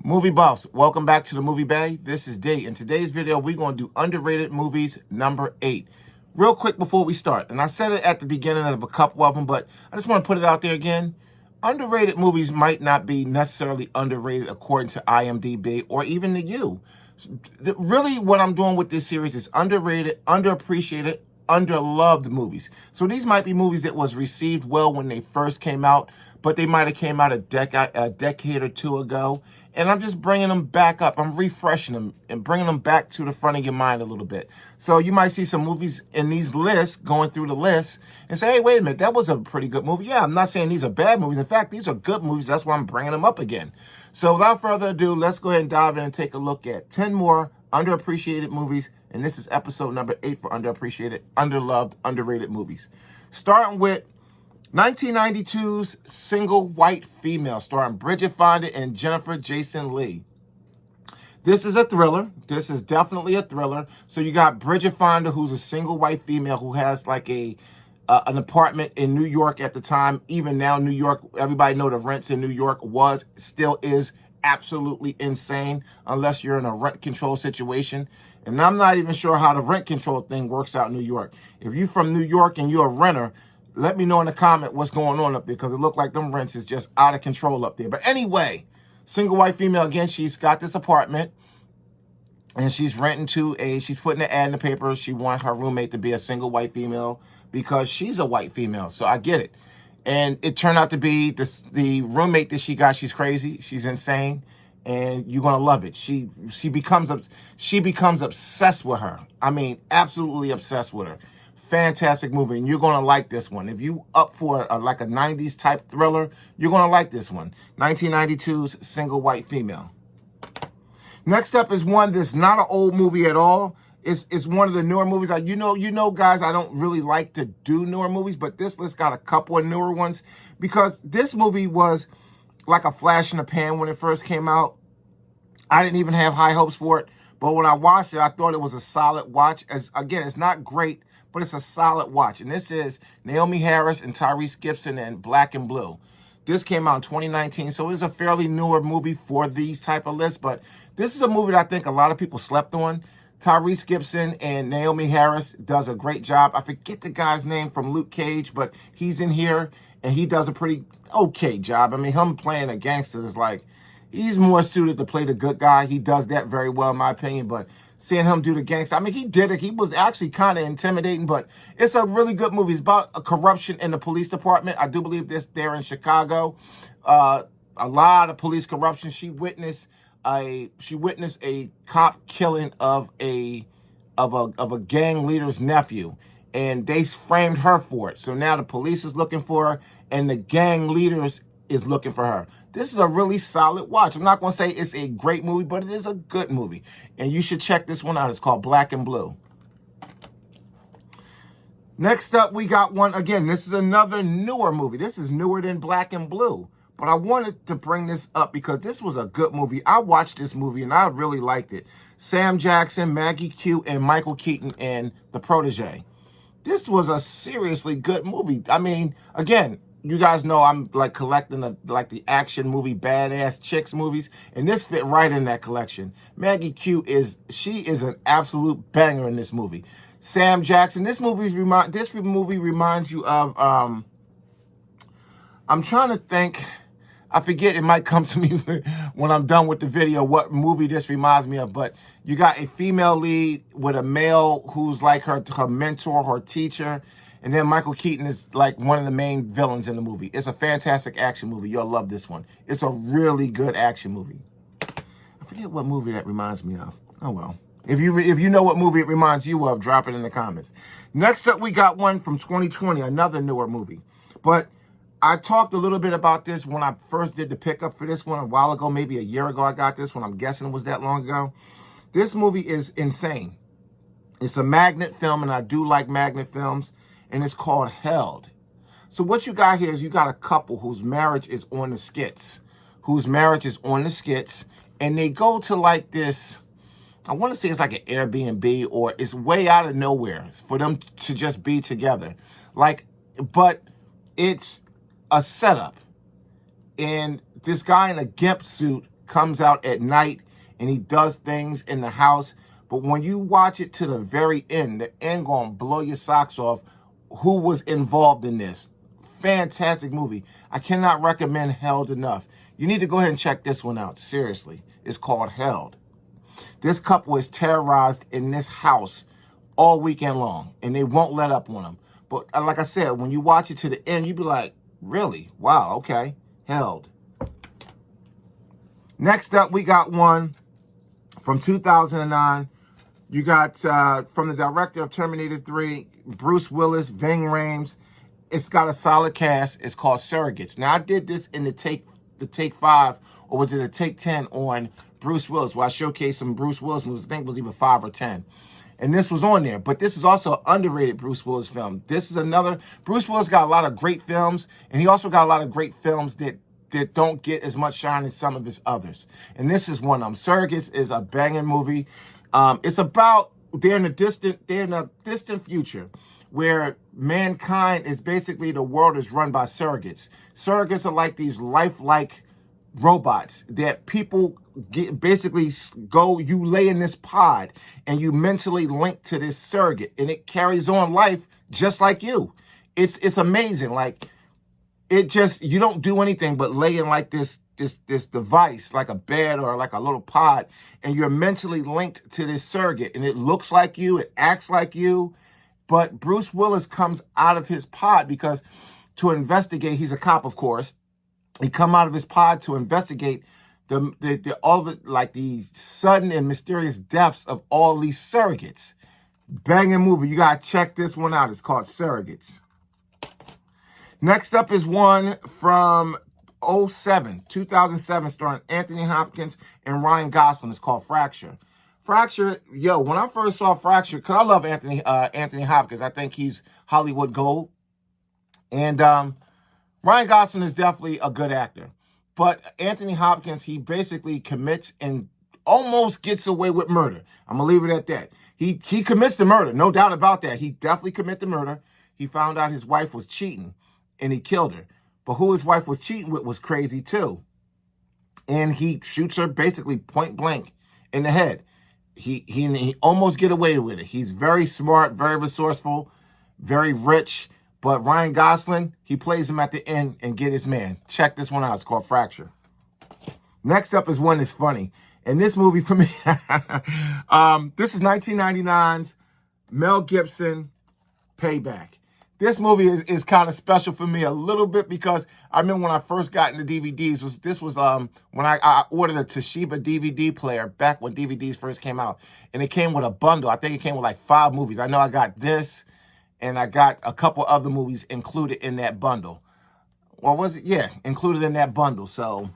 Movie buffs, welcome back to the Movie Bay. This is D. In today's video, we're going to do Underrated Movies number 8. Real quick before we start, and I said it at the beginning of a couple of them, but I just want to put it out there again. Underrated movies might not be necessarily underrated according to IMDb or even to you. Really, what I'm doing with this series is underrated, underappreciated, underloved movies. So these might be movies that was received well when they first came out, but they might have came out a decade or two ago. And I'm just bringing them back up. I'm refreshing them and bringing them back to the front of your mind a little bit. So you might see some movies in these lists, going through the list, and say, hey, wait a minute, that was a pretty good movie. Yeah, I'm not saying these are bad movies. In fact, these are good movies. That's why I'm bringing them up again. So without further ado, let's go ahead and dive in and take a look at 10 more underappreciated movies. And this is episode number 8 for underappreciated, underloved, underrated movies. Starting with 1992's Single White Female, starring Bridget Fonda and Jennifer Jason Leigh. This is a thriller. This is definitely a thriller. So you got Bridget Fonda, who's a single white female who has like an apartment in New York at the time. Even now, New York, everybody know the rents in New York still is absolutely insane unless you're in a rent control situation. And I'm not even sure how the rent control thing works out in New York. If you're from New York and you're a renter, let me know in the comment what's going on up there, because it looked like them rents is just out of control up there. But anyway, single white female, again, she's got this apartment and she's renting she's putting an ad in the paper. She wants her roommate to be a single white female because she's a white female. So I get it. And it turned out to be the roommate that she got. She's crazy. She's insane. And you're going to love it. She becomes obsessed with her. I mean, absolutely obsessed with her. Fantastic movie, and you're going to like this one. If you up for like a 90s type thriller, you're going to like this one. 1992's Single White Female. Next up is one that's not an old movie at all. It's one of the newer movies. You know, guys, I don't really like to do newer movies, but this list got a couple of newer ones because this movie was like a flash in the pan when it first came out. I didn't even have high hopes for it, but when I watched it, I thought it was a solid watch. Again, it's not great, but it's a solid watch. And this is Naomi Harris and Tyrese Gibson and Black and Blue. This came out in 2019, so it's a fairly newer movie for these type of lists. But this is a movie that I think a lot of people slept on. Tyrese Gibson and Naomi Harris does a great job. I forget the guy's name from Luke Cage, but he's in here, and he does a pretty okay job. I mean, him playing a gangster is like, he's more suited to play the good guy. He does that very well, in my opinion, but seeing him do the gangster, I mean, he did it. He was actually kind of intimidating, but it's a really good movie. It's about a corruption in the police department. I do believe they're in Chicago. A lot of police corruption. She witnessed a cop killing of a gang leader's nephew, and they framed her for it. So now the police is looking for her, and the gang leaders is looking for her. This is a really solid watch. I'm not going to say it's a great movie, but it is a good movie. And you should check this one out. It's called Black and Blue. Next up, we got one. Again, this is another newer movie. This is newer than Black and Blue. But I wanted to bring this up because this was a good movie. I watched this movie, and I really liked it. Sam Jackson, Maggie Q, and Michael Keaton in The Protege. This was a seriously good movie. I mean, again, you guys know I'm like collecting the action movie, badass chicks movies, and this fit right in that collection. Maggie Q is an absolute banger in this movie. Sam Jackson, this movie reminds you of I'm trying to think. I forget, it might come to me when I'm done with the video what movie this reminds me of, but you got a female lead with a male who's like her mentor, her teacher. And then Michael Keaton is like one of the main villains in the movie. It's a fantastic action movie. You'll love this one. It's a really good action movie. I forget what movie that reminds me of. Oh, well. If you know what movie it reminds you of, drop it in the comments. Next up, we got one from 2020, another newer movie. But I talked a little bit about this when I first did the pickup for this one a while ago. Maybe a year ago I got this one. I'm guessing it was that long ago. This movie is insane. It's a magnet film, and I do like magnet films. And it's called Held. So what you got here is you got a couple whose marriage is on the skits. And they go to like this, I want to say it's like an Airbnb, or it's way out of nowhere. It's for them to just be together. But it's a setup. And this guy in a gimp suit comes out at night and he does things in the house. But when you watch it to the very end, the end gonna blow your socks off who was involved in this. Fantastic movie. I cannot recommend Held enough. You need to go ahead and check this one out. Seriously. It's called Held. This couple is terrorized in this house all weekend long, and they won't let up on them. But like I said, when you watch it to the end, you be like, really? Wow, okay. Held. Next up, we got one from 2009. You got from the director of Terminator 3, Bruce Willis, Ving Rhames. It's got a solid cast. It's called Surrogates. Now, I did this in the take 5, or was it a take 10 on Bruce Willis, where I showcased some Bruce Willis movies. I think it was either 5 or 10. And this was on there. But this is also an underrated Bruce Willis film. This is another. Bruce Willis got a lot of great films, and he also got a lot of great films that don't get as much shine as some of his others. And this is one of them. Surrogates is a banging movie. It's about they're in a distant future where mankind is basically, the world is run by surrogates. Surrogates are like these lifelike robots that people basically go, you lay in this pod and you mentally link to this surrogate and it carries on life just like you. It's amazing. Like, it just, you don't do anything but lay in like this device, like a bed or like a little pod, and you're mentally linked to this surrogate, and it looks like you, it acts like you. But Bruce Willis comes out of his pod because to investigate, he's a cop, of course. He come out of his pod to investigate all of it, like the sudden and mysterious deaths of all these surrogates. Banging movie. You gotta check this one out. It's called Surrogates. Next up is one from 2007, starring Anthony Hopkins and Ryan Gosling. It's called Fracture. Fracture, yo, when I first saw Fracture, because I love Anthony Hopkins. I think he's Hollywood gold. And Ryan Gosling is definitely a good actor. But Anthony Hopkins, he basically commits and almost gets away with murder. I'm going to leave it at that. He commits the murder, no doubt about that. He definitely committed the murder. He found out his wife was cheating, and he killed her. But who his wife was cheating with was crazy too. And he shoots her basically point blank in the head. He almost get away with it. He's very smart, very resourceful, very rich. But Ryan Gosling, he plays him at the end and get his man. Check this one out. It's called Fracture. Next up is one that's funny. And this movie for me, this is 1999's Mel Gibson, Payback. This movie is kind of special for me a little bit because I remember when I first got into DVDs, this was when I ordered a Toshiba DVD player back when DVDs first came out. And it came with a bundle. I think it came with like 5 movies. I know I got this, and I got a couple other movies included in that bundle. Or was it? Yeah, included in that bundle. So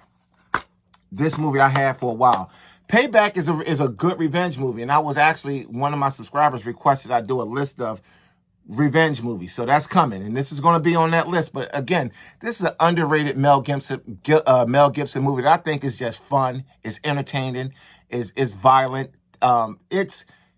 this movie I had for a while. Payback is a good revenge movie. And I was actually, one of my subscribers requested I do a list of revenge movies. So that's coming. And this is going to be on that list. But again, this is an underrated Mel Gibson movie that I think is just fun. It's entertaining. It's violent.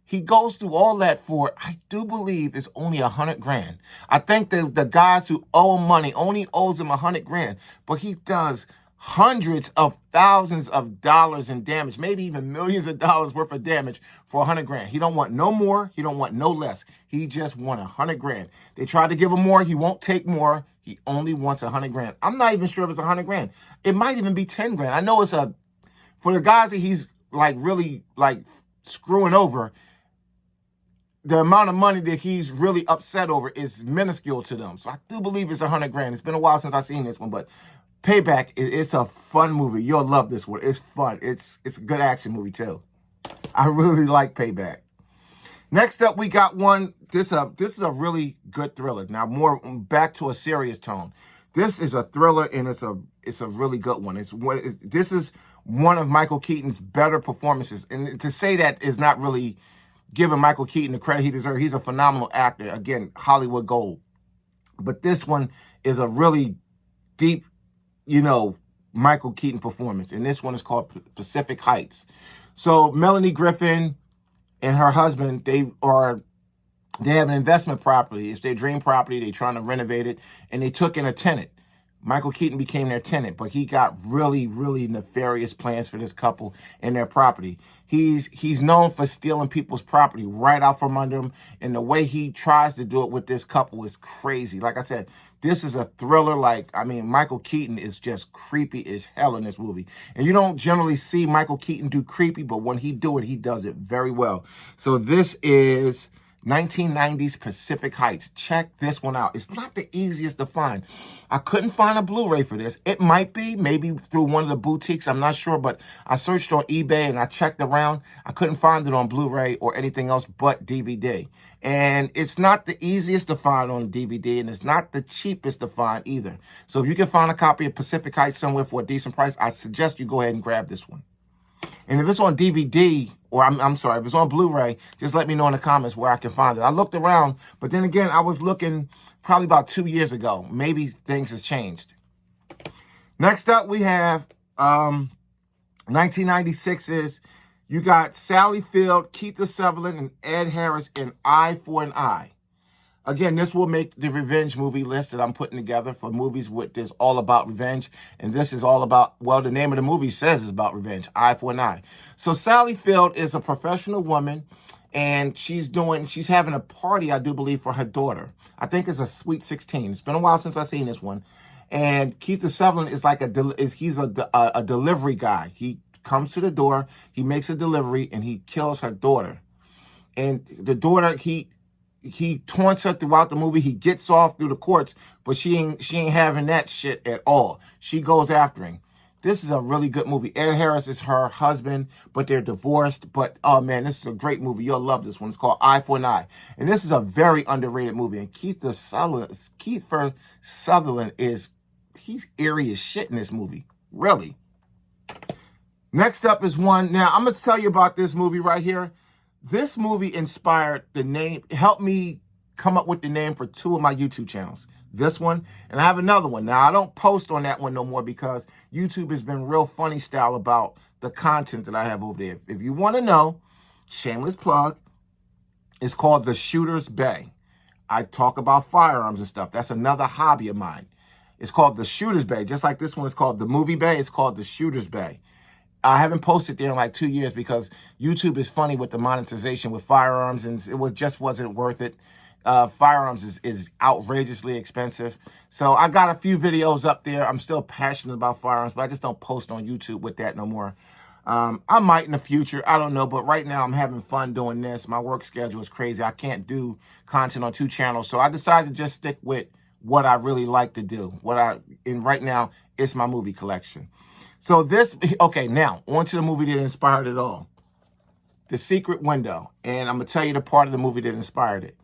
He goes through all that for, I do believe, it's only $100,000. I think the guys who owe money only owes him $100,000, but he does hundreds of thousands of dollars in damage, maybe even millions of dollars worth of damage for $100,000. He don't want no more. He don't want no less. He just want $100,000. They tried to give him more. He won't take more. He only wants $100,000. I'm not even sure if it's $100,000. It might even be $10,000. I know it's for the guys that he's like really like screwing over. The amount of money that he's really upset over is minuscule to them. So I do believe it's $100,000. It's been a while since I've seen this one, but Payback, it's a fun movie. You'll love this one. It's fun. It's a good action movie too. I really like Payback. Next up, we got one. This is a really good thriller. Now, more back to a serious tone. This is a thriller, and it's a really good one. This is one of Michael Keaton's better performances, and to say that is not really giving Michael Keaton the credit he deserves. He's a phenomenal actor. Again, Hollywood gold. But this one is a really deep, Michael Keaton performance. And this one is called Pacific Heights. So Melanie Griffin and her husband, they have an investment property. It's their dream property. They're trying to renovate it. And they took in a tenant. Michael Keaton became their tenant, but he got really, really nefarious plans for this couple and their property. He's known for stealing people's property right out from under him, and the way he tries to do it with this couple is crazy. Like I said, this is a thriller. Michael Keaton is just creepy as hell in this movie. And you don't generally see Michael Keaton do creepy, but when he do it, he does it very well. So this is 1990s Pacific Heights. Check this one out. It's not the easiest to find. I couldn't find a Blu-ray for this. It might be, maybe through one of the boutiques. I'm not sure, but I searched on eBay and I checked around. I couldn't find it on Blu-ray or anything else but DVD. And it's not the easiest to find on DVD, and it's not the cheapest to find either. So if you can find a copy of Pacific Heights somewhere for a decent price, I suggest you go ahead and grab this one. And if it's on DVD, or I'm sorry, if it's on Blu-ray, just let me know in the comments where I can find it. I looked around, but then again, I was looking probably about 2 years ago. Maybe things has changed. Next up, we have 1996's, you got Sally Field, Keith Sutherland, and Ed Harris in Eye for an Eye. Again, this will make the revenge movie list that I'm putting together for movies with this all about revenge. And this is all about, well, the name of the movie says it's about revenge, Eye for an Eye. So Sally Field is a professional woman, and she's having a party, I do believe, for her daughter. I think it's a Sweet 16. It's been a while since I've seen this one. And Keith Sutherland is like he's a delivery guy. He comes to the door, he makes a delivery, and he kills her daughter. And the daughter, he taunts her throughout the movie. He gets off through the courts, but she ain't having that shit at all. She goes after him. This is a really good movie. Ed Harris is her husband, but they're divorced. But, oh, man, this is a great movie. You'll love this one. It's called Eye for an Eye. And this is a very underrated movie. And Keith Sutherland he's eerie as shit in this movie. Really. Next up is one. Now, I'm going to tell you about this movie right here. This movie inspired the name, helped me come up with the name for 2 of my YouTube channels. This one, and I have another one. Now, I don't post on that one no more because YouTube has been real funny style about the content that I have over there. If you want to know, shameless plug, it's called The Shooter's Bay. I talk about firearms and stuff. That's another hobby of mine. It's called The Shooter's Bay. Just like this one is called The Movie Bay, it's called The Shooter's Bay. I haven't posted there in like 2 years because YouTube is funny with the monetization with firearms, and it wasn't worth it. Firearms is outrageously expensive. So I got a few videos up there. I'm still passionate about firearms, but I just don't post on YouTube with that no more. I might in the future. I don't know. But right now I'm having fun doing this. My work schedule is crazy. I can't do content on 2 channels. So I decided to just stick with what I really like to do. And right now it's my movie collection. So okay, now on to the movie that inspired it all. The Secret Window. And I'm going to tell you the part of the movie that inspired it.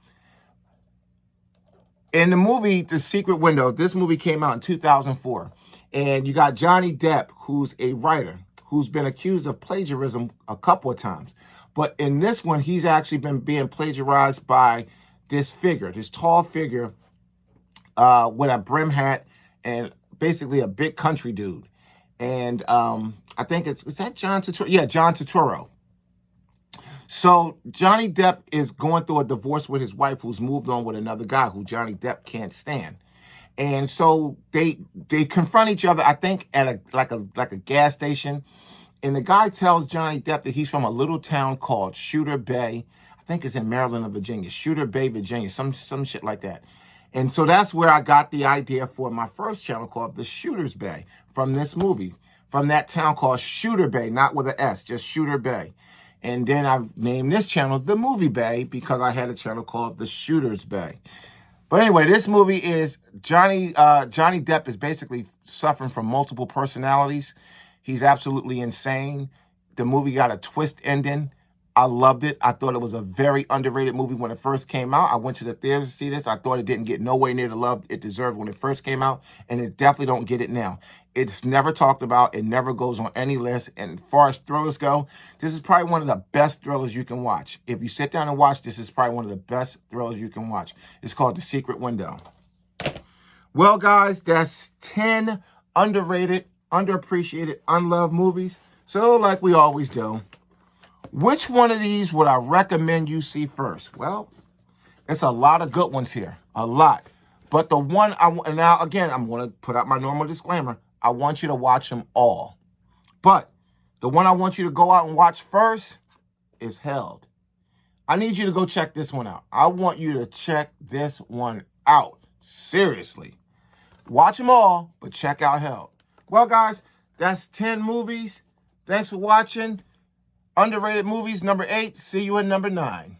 In the movie, The Secret Window, this movie came out in 2004. And you got Johnny Depp, who's a writer, who's been accused of plagiarism a couple of times. But in this one, he's actually been being plagiarized by this tall figure with a brim hat and basically a big country dude. And I think is that John Turturro? Yeah, John Turturro. So Johnny Depp is going through a divorce with his wife, who's moved on with another guy who Johnny Depp can't stand. And so they confront each other, I think, at a gas station. And the guy tells Johnny Depp that he's from a little town called Shooter Bay. I think it's in Maryland or Virginia. Shooter Bay, Virginia, some shit like that. And so that's where I got the idea for my first channel called The Shooter's Bay, from this movie, from that town called Shooter Bay, not with an S, just Shooter Bay. And then I've named this channel The Movie Bay because I had a channel called The Shooter's Bay. But anyway, this movie is Johnny Depp is basically suffering from multiple personalities. He's absolutely insane. The movie got a twist ending. I loved it. I thought it was a very underrated movie when it first came out. I went to the theater to see this. I thought it didn't get nowhere near the love it deserved when it first came out, and it definitely don't get it now. It's never talked about. It never goes on any list. And as far as thrillers go, this is probably one of the best thrillers you can watch. If you sit down and watch, this is probably one of the best thrillers you can watch. It's called The Secret Window. Well, guys, that's 10 underrated, underappreciated, unloved movies. So like we always do, which one of these would I recommend you see first? Well, it's a lot of good ones here. A lot. But the one, and now again, I'm going to put out my normal disclaimer. I want you to watch them all. But the one I want you to go out and watch first is Held. I need you to go check this one out. I want you to check this one out. Seriously. Watch them all, but check out Held. Well, guys, that's 10 movies. Thanks for watching. Underrated Movies, number 8. See you in number 9.